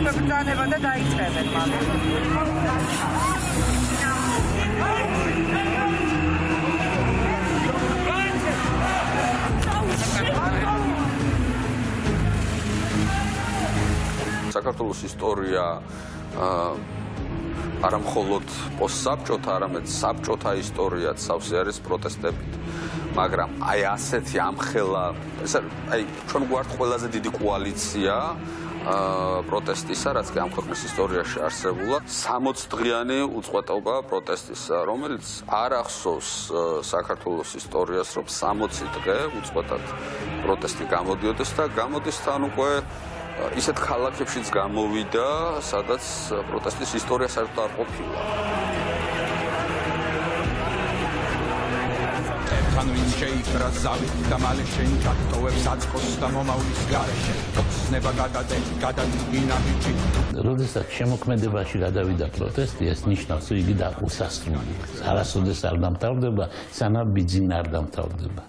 ბრძანება და დაიწყებენ მაგრამ. საქართველოს ისტორია არა მხოლოდ პოსტსაბჭოთა, არამედ საბჭოთა ისტორიაც სავსე არის პროტესტებით. მაგრამ აი ასეთი ამხელა, აი ჩვენ გვართ ყველაზე დიდი კოალიცია პროტესტისა, რაც კი ამ ქვეყნის ისტორიაში არსებულა, 60 დღიანი უწყვეტობა პროტესტისა, რომელიც არ ახსოვს საქართველოს ისტორიას, რომ 60 დღე უწყვეტად პროტესტი გამოდიოდეს და გამოდის თან უკვე ისეთ ქალაქებშიც გამოვიდა, სადაც პროტესტის ისტორია საერთოდ არ ყოფილა. Can we shake razavit და მალე შენ ჩატოვებს აწყოს და მომავლის გარეშე ხსნება გადადგინა ბიჭი როდესაც შემოქმედებაში გადავიდა პროტესტი ეს ნიშნავს რომ იგი დაუსასრული არასოდეს არ დამთავრდება სანამ ბიძინა არ დამთავრდება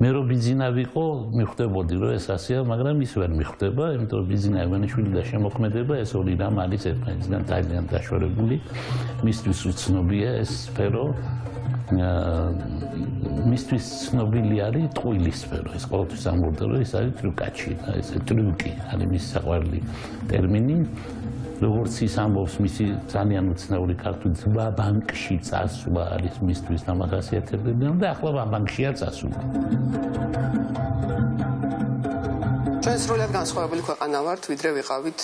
მე რომ ბიძინა ვიყო მიხვდებოდი რომ ეს ასეა მაგრამ ის ვერ მიხვდება იმიტომ რომ ბიძინა ივანიშვილი და შემოქმედება ეს ორი რამ არის ერთმანეთისგან ძალიან დაშორებული მისთვის უცნობია ეს სფერო მისთვის ცნობილი არის ტყუილის სფერო ეს ყოველთვის ამბობდა რომ ეს არის ტრუკაჩი ეს ტრუკი არის მის საყვარელი ტერმინი როგორც ის ამბობს მისი ძალიან უცნაური ქართული ძმა ბანკში წასვლა არის მისთვის დამახასიათებელი და ახლა ბანკშია წასული ჩვენ სრულად განსხვავებული ქვეყანა ვართ, ვიდრე ვიყავით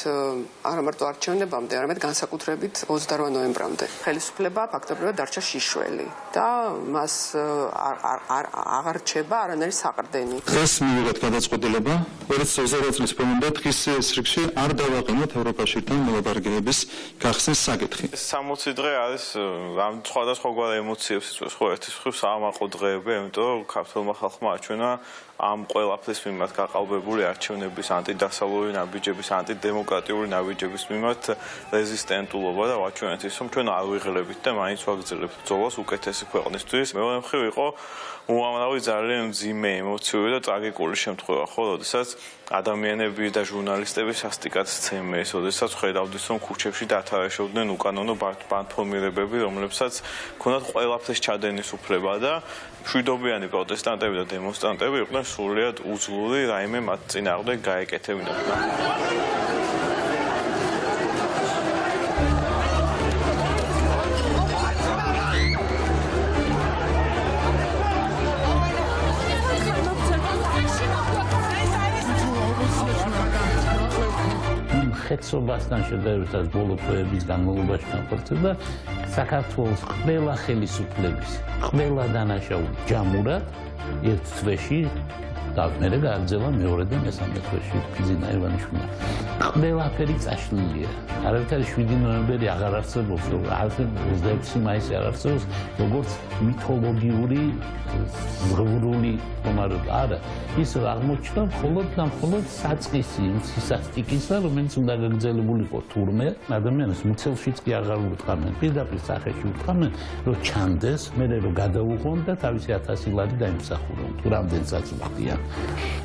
არა მარტო არჩევნებამდე, არამედ განსაკუთრებით 28 ნოემბრამდე. ხელისუფლება ფაქტობრივად დარჩა შიშველი და მას აღარ რჩება არანაირი საყრდენი. დღეს მივიღეთ გადაწყვეტილება, 2020 წლის ბოლომდე დღის რიგში არ დავაყენოთ ევროპაშირთან მოლაპარაკებების გახსნის საკითხი. 60 დღე არის ამ სხვადასხვაგვარ ემოციებს იწვევს ხო ერთის მხრივ საამაყო დღეები, იმიტომ რომ ქართულმა ხალხმა აჩვენა ამ ყველაფრის მიმართ გაყალბებული არჩევნების ანტიდასავლური ნაბიჯების ანტიდემოკრატიული ნაბიჯების მიმართ რეზისტენტულობა და ვაჩვენეთ ის რომ ჩვენ არ ვიღლებით და მაინც ვაგრძელებთ ბრძოლას უკეთესი ქვეყნისთვის მეორე მხრივ იყო უამრავი ძალიან მძიმე ემოციური და ტრაგიკული შემთხვევა ხო როდესაც ადამიანები და ჟურნალისტები სასტიკად სცემეს როდესაც ხედავდით რომ ქუჩებში დათარეშობდნენ უკანონო ბანდფორმირებები რომლებსაც ქონდათ ყველაფრის ჩადენის უფლება და მშვიდობიანი პროტესტანტები და დემონსტრანტები იყვნენ სრულიად უძლური რაიმე მათ წინააღმდეგ გაეკეთებინებდა. ხეთსობასთან შედარებით ბოლო თვეების განმავლობაში განხორციელდა საქართველოს ყველა ხელისუფლების, ყველა დანაშაული ჯამურად ერთ თვეში და მე გააგრძელა მეორე და მესამე თვეში ბიძინა ივანიშვილი. ყველაფერი წაშლილია. არავითარი 7 ნოემბერი აღარ არსებობს, არ 26 მაისი არ არსებობს, როგორც მითოლოგიური ზღვრული ხომარება. არა, ის აღმოჩნდა მხოლოდ და მხოლოდ საწყისი სისასტიკისა, რომელიც უნდა გაგრძელებულიყო თურმე, ადამიანებს მუცელშიც კი აღარ ურტყამენ, პირდაპირ სახეში ურტყამენ, რომ ჩანდეს, მე რომ გადაუღონ და თავისი 1000 ლარი დაიმსახურონ, თუ რამდენსაც ვხდიან.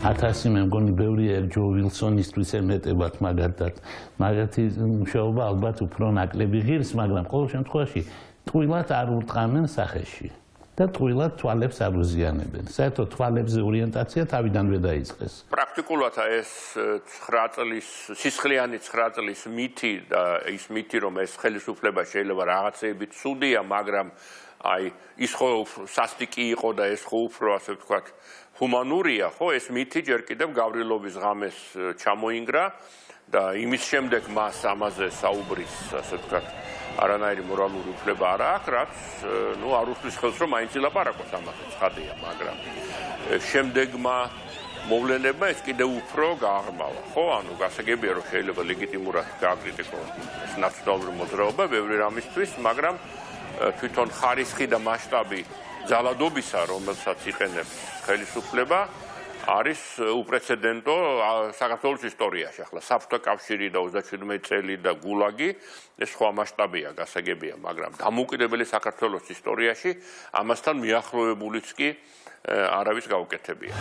1000 მე მგონი ბევრია ჯო ვილსონისთვის ემეტებათ მაგათად. მაგათი მუშაობა ალბათ უფრო ნაკლები ღირს, მაგრამ ყოველ შემთხვევაში ტყუილად არ ურტყამენ სახეში. და ტყუილად თვალებს არ უზიანებენ. საერთოდ თვალებზე ორიენტაცია თავიდანვე დაიწყეს. პრაქტიკულად ეს 9 წლის სისხლიანი 9 წლის მითი და ის მითი რომ ეს ხელისუფლება შეიძლება რაღაცეებით ცუდია, მაგრამ აი ის ხო სასტიკი იყო და ეს ხო უფრო ასე ვთქვათ ჰუმანურია, ხო ეს მითი ჯერ კიდევ გავრილობის ღამეს ჩამოინგრა და იმის შემდეგ მას ამაზე საუბრის ასე ვთქვათ არანაირი მორალური უფლება არ აქვს, რაც ნუ არ უსვლის ხელს რომ მაინც ილაპარაკოს ამაზე, ცხადია, მაგრამ შემდეგმა მოვლენებმა ეს კიდევ უფრო გააღრმავა, ხო? ანუ გასაგებია რომ შეიძლება ლეგიტიმურად გააკრიტიკოს ეს ნაციონალური მოძრაობა ბევრი რამისთვის, მაგრამ თვითონ ხარისხი და მასშტაბი ძალადობისა, რომელსაც იყენებს ხელისუფლება არის უპრეცედენტო საქართველოს ისტორიაში. ახლა საბჭოთა კავშირი და 37 წელი და გულაგი ეს სხვა მასშტაბია, გასაგებია, მაგრამ დამოუკიდებელი საქართველოს ისტორიაში ამასთან მიახლოებულიც კი არავის გაუკეთებია.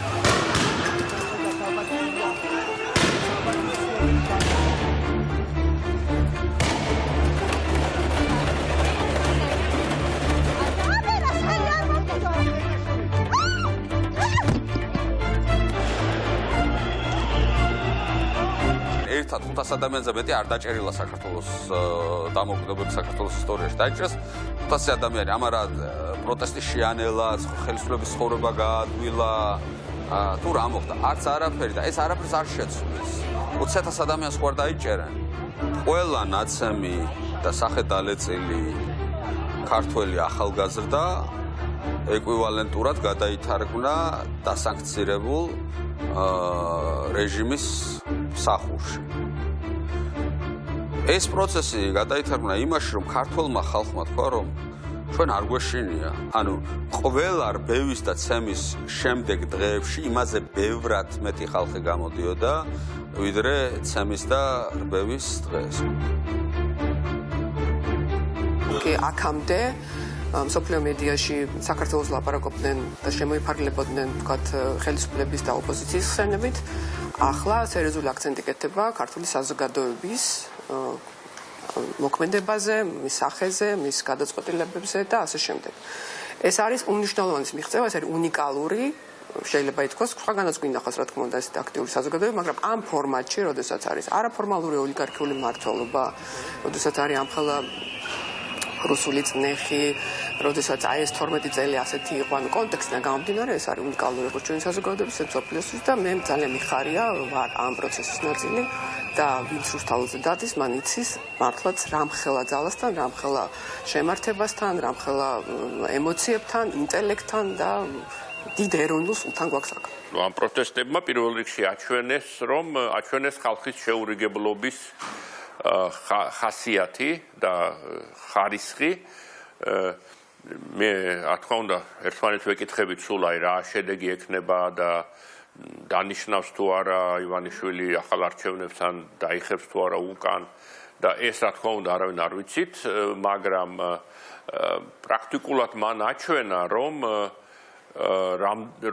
500 ადამიანზე მეტი არ დაჭერილა საქართველოს დამოუკიდებლობის საქართველოს ისტორიაში. დაიჭრეს 500 ადამიანი. ამარა პროტესტი შეანელა, ხელისუფლების ცხოვრება გაადვილა. თუ რა მოხდა? არც არაფერი და ეს არაფერს არ შეცვლის. 20,000 ადამიანს ხوار დაიჭერენ. ყველა ნაცემი და სახელდალეწილი ქართველი ახალგაზრდა ეკვივალენტურად გადაითარგმნა დასანქცირებულ რეჟიმის მსახურში. ეს პროცესი გადაითარგმნა იმაში, რომ ქართველმა ხალხმა თქვა, რომ ჩვენ არ გვეშინია. ანუ ყველა რბევის და ცემის შემდეგ დღეებში იმაზე ბევრად მეტი ხალხი გამოდიოდა, ვიდრე ცემის და რბევის დღეს. აქამდე მსოფლიო მედიაში საქართველოს ლაპარაკობდნენ და შემოიფარგლებოდნენ თქვათ ხელისუფლების და ოპოზიციის ხსენებით. ახლა სერიოზული აქცენტი კეთდება ქართული საზოგადოების მოქმედებაზე, მის სახეზე, მის გადაწყვეტილებებზე და ასე შემდეგ. ეს არის უნიშნელოვანი მიღწევა, ეს არის უნიკალური, შეიძლება ითქვას, სხვაგანაც გვინახავს რა თქმა უნდა ეს აქტიური საზოგადოება, მაგრამ ამ ფორმატში, როდესაც არის არაფორმალური ოლიგარქიული მმართველობა, როდესაც არის ამხელა რუსული წნეხი, როდესაც აი ეს 12 წელი ასეთი იყო, ანუ კონტექსტიდან გამომდინარე, ეს არის უნიკალური როგორც ჩვენი საზოგადოების მსოფლიოსთვის და მე ძალიან მიხარია ვარ ამ პროცესის ნაწილი და ვინც რუსთაველზე დადის, მან იცის მართლაც რამხელა ძალასთან, რამხელა შემართებასთან, რამხელა ემოციებთან, ინტელექტთან და დიდ ეროვნულ სულთან გვაქვს საქმე. ამ პროტესტებმა პირველ რიგში აჩვენეს ხალხის შეურიგებლობის ხასიათი და ხარისხი. მე რა თქმა უნდა ერთმანეთს ვეკითხებით სულ აი რა შედეგი ექნება და დანიშნავს თუ არა ივანიშვილი ახალ არჩევნებს ან დაიხებს თუ არა უკან და ეს რა თქმა უნდა არავინ არ ვიცით, მაგრამ პრაქტიკულად მან აჩვენა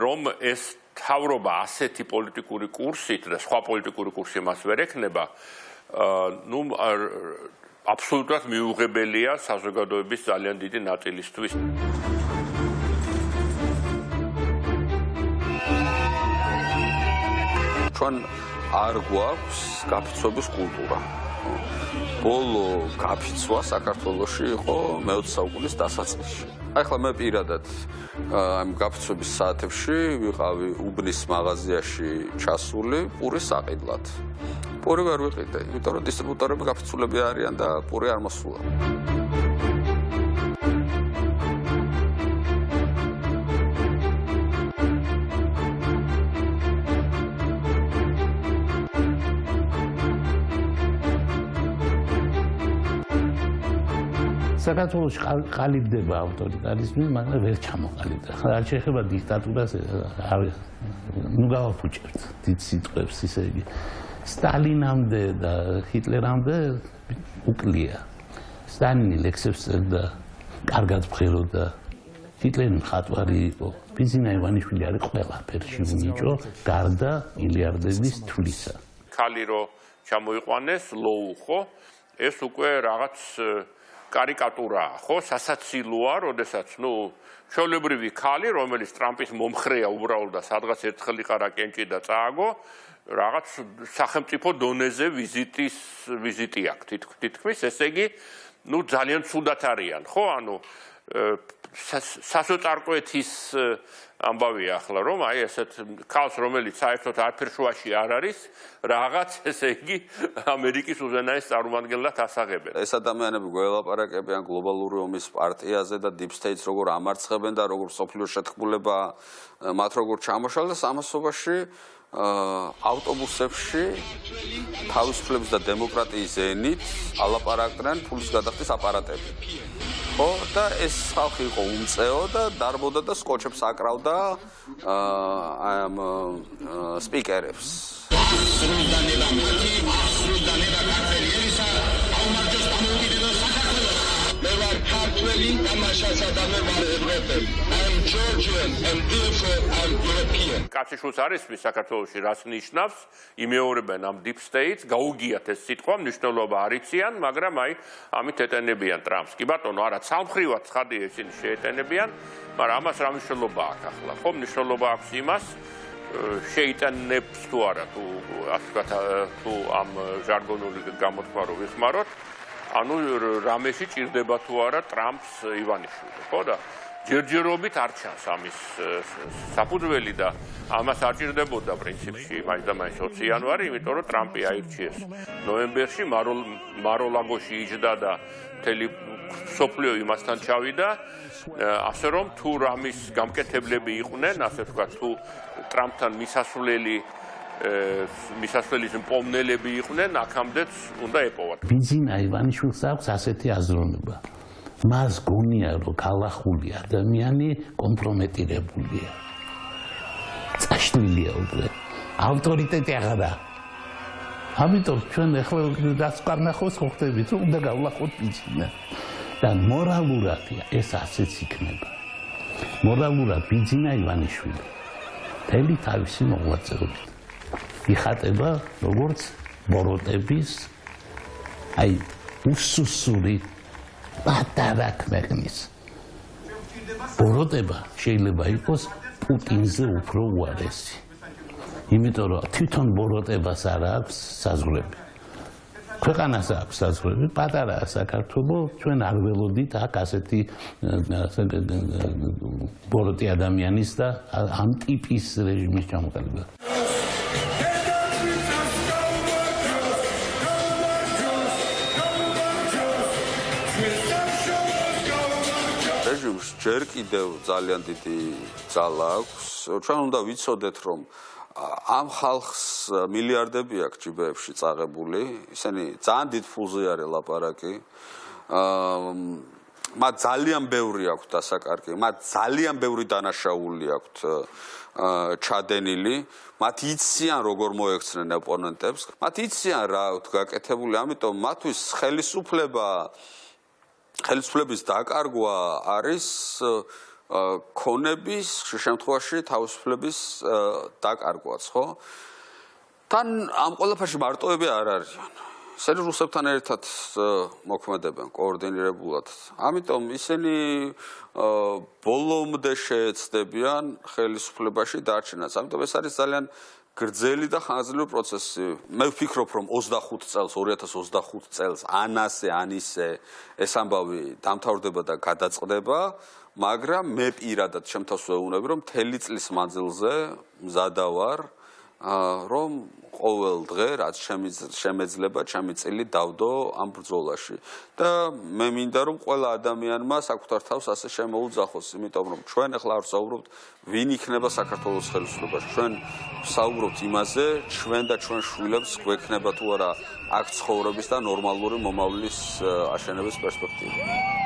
რომ ეს თავრობა ასეთი პოლიტიკური კურსით და სხვა პოლიტიკური კურსი მას ვერ ექნება, ну აბსოლუტურად მიუღებელია საზოგადოების ძალიან დიდი ნაწილისთვის. ჩვენ არ გვაქვს გაფიცვების კულტურა. ბოლო გაფიცვა საქართველოში იყო მე-20 საუკუნის დასაწყისში. ახლა მე პირადად ამ გაფიცვების საათებში ვიყავი უბნის მაღაზიაში ჩასული პურის საყიდლად. პური ვერ ვიყიდე, იმიტომ რომ დისტრიბუტორები გაფიცულები არიან და პური არ მოსულა. საქართველოში ყალიბდება ავტორიტარიზმი, მაგრამ ვერ ჩამოყალიბდა. არ შეიძლება დიქტატურას ნუ გავაფუჭებთ დიდ სიტყვებს, ისე იგი. სტალინამდე და ჰიტლერამდე უკლია. სტალინი ლექსებს წერდა, კარგად ფხეროდა. ჰიტლერი მხატვარი იყო. ბიზინა ივანიშვილი არის ყველაფერში უნიჭო, გარდა მილიარდების თვლისა. ქალი რო ჩამოიყვანეს, ლოუ, ეს უკვე რაღაც კარიკატურაა, ხო, სასაცილოა, როდესაც, ჩვეულებრივი ქალი, რომელიც ტრამპის მომხრეა უბრალოდ და სადღაც ერთხელ იყარა კენჭი და წააგო, რაღაც სახელმწიფო დონეზე ვიზიტი აქვს თითქმის, ესე იგი, ძალიან ცუდად არიან, ხო, სასოწარკვეთის ამბავია ახლა, რომ აი ესეთ ქალს, რომელიც საერთოდ არაფერშუაში არ არის, რაღაც, ესე იგი, ამერიკის უზენაეს წარმომადგენლად ასაღებენ. ეს ადამიანები გველაპარაკებიან გლობალური ომის პარტიაზე და deep states როგორ ამარცხებენ და როგორ სოფლიოს შეთქმულება მათ როგორ ჩამოშალდა სამასობაში ავტობუსებში თავისუფლების და დემოკრატიის ენით ალაპარაკდნენ ფულის გადახდის აპარატები. ხო და ეს ხალხი იყო უმწეო და დარბოდა და სკოჩებს აკრავდა ამ სპიკერებს. მე ვარ ქართველი თამაშათა და მე ვარ ევროპელი. I'm Georgian and therefore I'm European. კაციშვილს არის საქართველოში რას ნიშნავს, იმეორებენ ამ deep states, გაუგიათ ეს სიტყვა, მნიშვნელობა არ იციან, მაგრამ აი ამით ეტენებიან ტრამპს. კი ბატონო, არა, სამხრივად ცხადია ისინი შეეტენებიან, მაგრამ ამას რა მნიშვნელობა აქვს ახლა? ხო, მნიშვნელობა აქვს იმას, შეიტანებს თუ არა თუ ასე ვთქვათ თუ ამ ჟარგონული გამოთქმა რო ვიხმაროთ ანუ რამეში ჭირდება თუ არა ტრამპს ივანიშვილი ხო და ჯერჯერობით არ ჩანს ამის საფუძველი და ამას არ ჭირდებოდა პრინციპში მაინც 20 იანვარი იმიტომ რომ ტრამპი აირჩიეს ნოემბერში მაროლაგოში იჯდა და მთელი სოფლიო იმასთან ჩავიდა ასე რომ თუ რამის გამკეთებლები იყვნენ ასე ვთქვათ თუ ტრამპთან მისასვლელის მპოვნელები იყვნენ აქამდეც უნდა ეპოვათ ბიზინა ივანიშვილს აქვს ასეთი აზროვნება მას გონია რომ ქალახული ადამიანი კომპრომეტირებულია წაშლილია უკვე ავტორიტეტი აღარა ამიტომ ჩვენ ახლა რაც კარნახოს ხვდებით რომ უნდა გავლახოთ ბიზინა და მორალურად ეს ასეც იქნება მორალურად ბიზინა ივანიშვილი მთელი თავისი მოღვაწეობით იხატება როგორც ბოროტების აი უსუსური პატარა ქვეყნის ბოროტება შეიძლება იყოს პუტინზე უფრო უარესი იმიტომ რომ თვითონ ბოროტებას არ აქვს საზღვრები ქვეყანას აქვს საზღვრები პატარაა საქართველო ჩვენ არ ველოდით აქ ასეთი ბოროტი ადამიანის და ამ ტიპის რეჟიმის ჩამოყალიბება რეჟიმს ჯერ კიდევ ძალიან დიდი ძალა აქვს. ჩვენ უნდა ვიცოდეთ, რომ ამ ხალხს მილიარდები აქვს ჯიბეებში წაღებული, ისინი ძალიან დიდ ფულზე არის ლაპარაკი. მათ ძალიან ბევრი აქვს დასაკარგი, მათ ძალიან ბევრი დანაშაული აქვს ჩადენილი. მათ იციან როგორ მოექცნენ ოპონენტებს, მათ იციან რა აქვს გაკეთებული, ამიტომ მათთვის ხელისუფლების დაკარგვა არის ქონების შემთხვევაში თავისუფლების დაკარგვაც, ხო? თან ამ ყველაფერში მარტოები არ არიან. ისინი რუსებთან ერთად მოქმედებენ კოორდინირებულად. ამიტომ ისინი ბოლომდე შეეცდებიან ხელისუფლებაში დარჩენას. ამიტომ ეს არის ძალიან გრძელი და ხანგრძლივი პროცესი. მე ვფიქრობ, რომ 2025 წელს ანასე ანისე ეს ამბავი დამთავრდება და გადაწყდება, მაგრამ მე პირადად ჩემთავს ვეუბნები, რომ მთელი წლის მანძილზე მზადა ვარ, რომ ყოველ დღე რაც შემეძლება ჩემი წილი დავდო ამ ბრძოლაში და მე მინდა რომ ყველა ადამიანმა საკუთარ თავს ასე შემოუძახოს, იმიტომ რომ ჩვენ ახლა არ ვსაუბრობთ ვინ იქნება საქართველოს ხელისუფლებაში. ჩვენ ვსაუბრობთ იმაზე, ჩვენ და ჩვენ შვილებს გვექნება თუ არა აქ ცხოვრების და ნორმალური მომავლის აშენების პერსპექტივა.